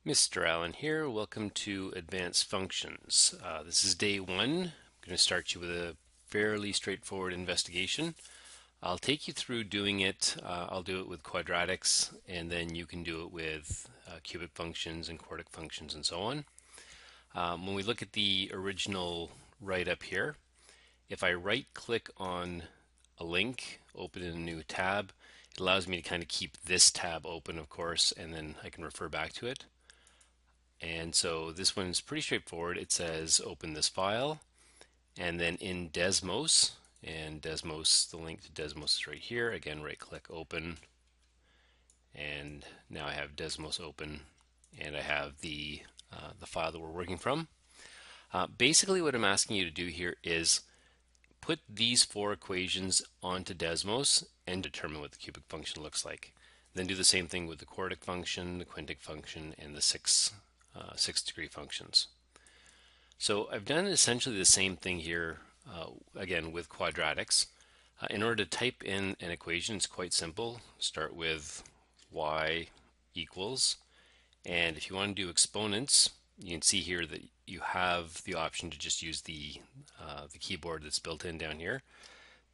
Mr. Allen here. Welcome to Advanced Functions. This is day one. I'm going to start you with a fairly straightforward investigation. I'll take you through doing it. I'll do it with quadratics, and then you can do it with cubic functions and quartic functions and so on. When we look at the original write-up here, if I right-click on a link, open in a new tab, it allows me to kind of keep this tab open, of course, and then I can refer back to it. And so this one is pretty straightforward. It says open this file, and then in Desmos, and Desmos, the link to Desmos is right here. Again, right click open, and now I have Desmos open, and I have the file that we're working from. Basically what I'm asking you to do here is put these four equations onto Desmos and determine what the cubic function looks like. Then do the same thing with the quartic function, the quintic function, and the sixth degree functions. So I've done essentially the same thing here, again with quadratics. In order to type in an equation, it's quite simple. Start with y equals, and if you want to do exponents, you can see here that you have the option to just use the keyboard that's built in down here.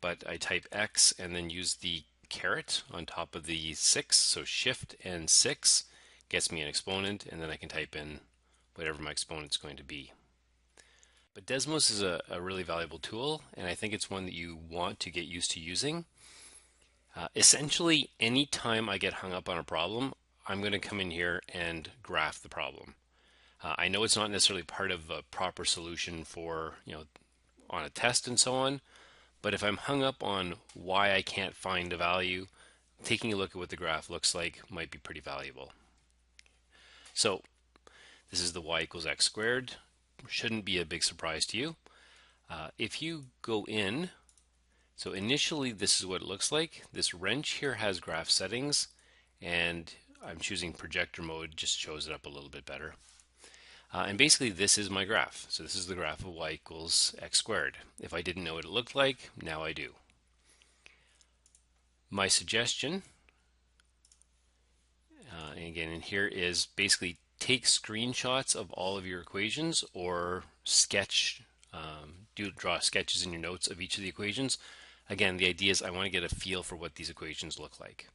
But I type x and then use the caret on top of the 6, so shift and 6 gets me an exponent, and then I can type in whatever my exponent's going to be. But Desmos is a really valuable tool, and I think it's one that you want to get used to using. Essentially, anytime I get hung up on a problem, I'm going to come in here and graph the problem. I know it's not necessarily part of a proper solution for, on a test and so on, but if I'm hung up on why I can't find a value, taking a look at what the graph looks like might be pretty valuable. So this is the y equals x squared. Shouldn't be a big surprise to you. If you go in, so initially this is what it looks like. This wrench here has graph settings, and I'm choosing projector mode, just shows it up a little bit better. And basically this is my graph. So this is the graph of y equals x squared. If I didn't know what it looked like, now I do. My suggestion, and again in here, is basically take screenshots of all of your equations, or sketch, draw sketches in your notes of each of the equations. Again, the idea is I want to get a feel for what these equations look like.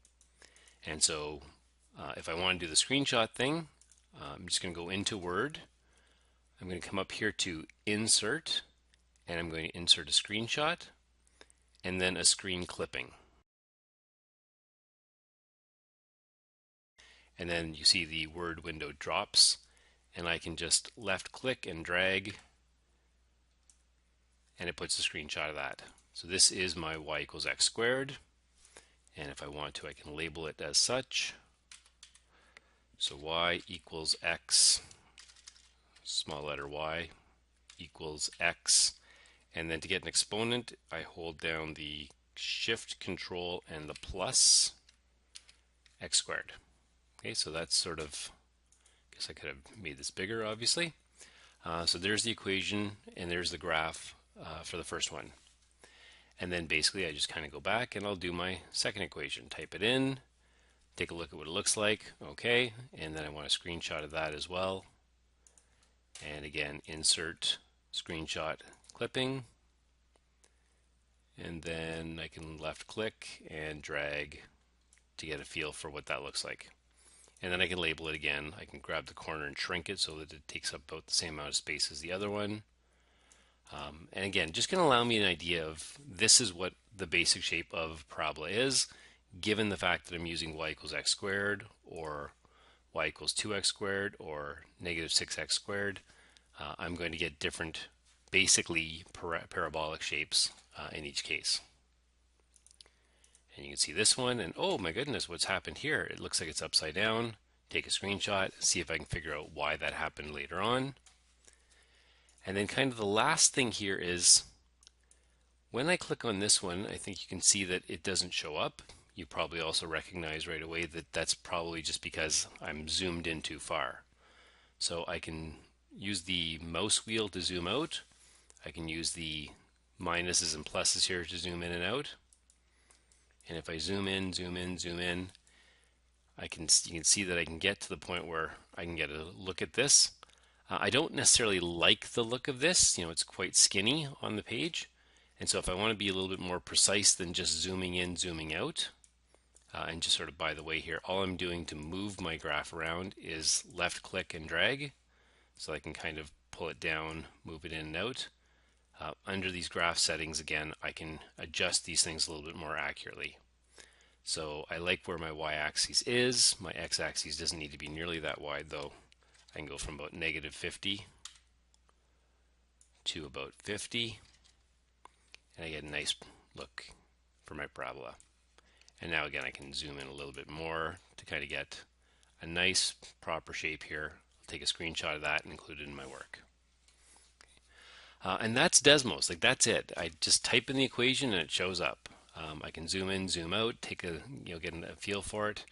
And so if I want to do the screenshot thing, I'm just going to go into Word. I'm going to come up here to Insert, and I'm going to insert a screenshot, and then a screen clipping. And then you see the Word window drops, and I can just left click and drag, and it puts a screenshot of that. So this is my y equals x squared, and if I want to, I can label it as such. So y equals x, small letter y, equals x, and then to get an exponent, I hold down the shift, control, and the plus x squared. Okay, so that's sort of, I guess I could have made this bigger, obviously. So there's the equation, and there's the graph for the first one. And then basically I just kind of go back and I'll do my second equation, type it in, take a look at what it looks like, okay, and then I want a screenshot of that as well. And again, insert screenshot clipping, and then I can left click and drag to get a feel for what that looks like. And then I can label it again. I can grab the corner and shrink it so that it takes up about the same amount of space as the other one. And again, just going to allow me an idea of this is what the basic shape of parabola is, given the fact that I'm using y equals x squared, or y equals 2x squared, or negative 6x squared. I'm going to get different, basically parabolic shapes in each case. And you can see this one, and oh my goodness, what's happened here? It looks like it's upside down. Take a screenshot, see if I can figure out why that happened later on. And then kind of the last thing here is, when I click on this one, I think you can see that it doesn't show up. You probably also recognize right away that that's probably just because I'm zoomed in too far. So I can use the mouse wheel to zoom out. I can use the minuses and pluses here to zoom in and out. And if I zoom in, zoom in, zoom in, you can see that I can get to the point where I can get a look at this. I don't necessarily like the look of this. It's quite skinny on the page. And so if I want to be a little bit more precise than just zooming in, zooming out, and just sort of by the way here, all I'm doing to move my graph around is left click and drag. So I can kind of pull it down, move it in and out. Under these graph settings, again, I can adjust these things a little bit more accurately. So I like where my y-axis is. My x-axis doesn't need to be nearly that wide, though. I can go from about -50 to about 50, and I get a nice look for my parabola. And now again, I can zoom in a little bit more to kind of get a nice proper shape here. I'll take a screenshot of that and include it in my work. And that's Desmos. Like, that's it. I just type in the equation and it shows up. I can zoom in, zoom out, take a get a feel for it.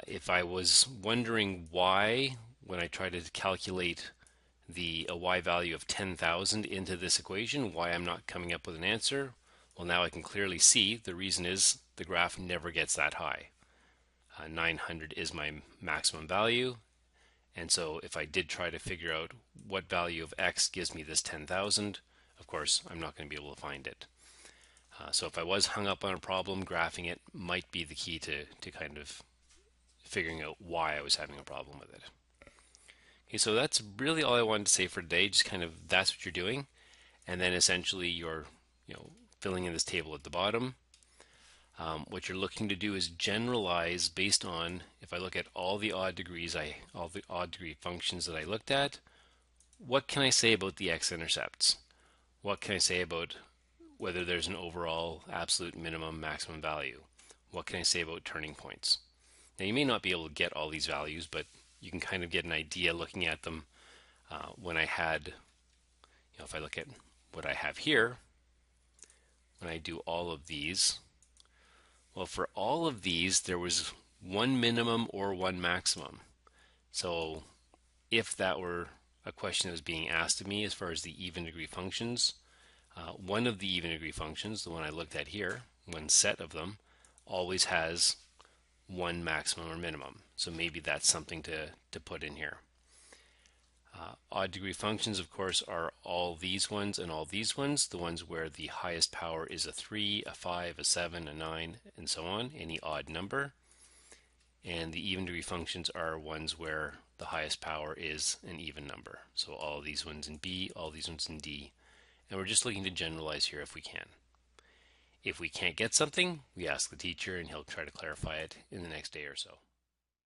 If I was wondering why, when I try to calculate a y value of 10,000 into this equation, why I'm not coming up with an answer, well, now I can clearly see the reason is the graph never gets that high. 900 is my maximum value, and so if I did try to figure out what value of x gives me this 10,000, of course I'm not going to be able to find it. So if I was hung up on a problem, graphing it might be the key to kind of figuring out why I was having a problem with it. Okay, so that's really all I wanted to say for today. Just kind of that's what you're doing, and then essentially you're filling in this table at the bottom. What you're looking to do is generalize based on, if I look at all the odd degree functions that I looked at, what can I say about the x-intercepts? What can I say about whether there's an overall absolute minimum maximum value? What can I say about turning points? Now you may not be able to get all these values, but you can kind of get an idea looking at them. When I had, if I look at what I have here, when I do all of these, well, for all of these, there was one minimum or one maximum. So if that were a question that was being asked of me as far as the even degree functions, one of the even degree functions, the one I looked at here, one set of them, always has one maximum or minimum. So maybe that's something to put in here. Odd degree functions, of course, are all these ones and all these ones, the ones where the highest power is a 3, a 5, a 7, a 9, and so on, any odd number. And the even degree functions are ones where the highest power is an even number. So all these ones in B, all these ones in D. And we're just looking to generalize here if we can. If we can't get something, we ask the teacher and he'll try to clarify it in the next day or so.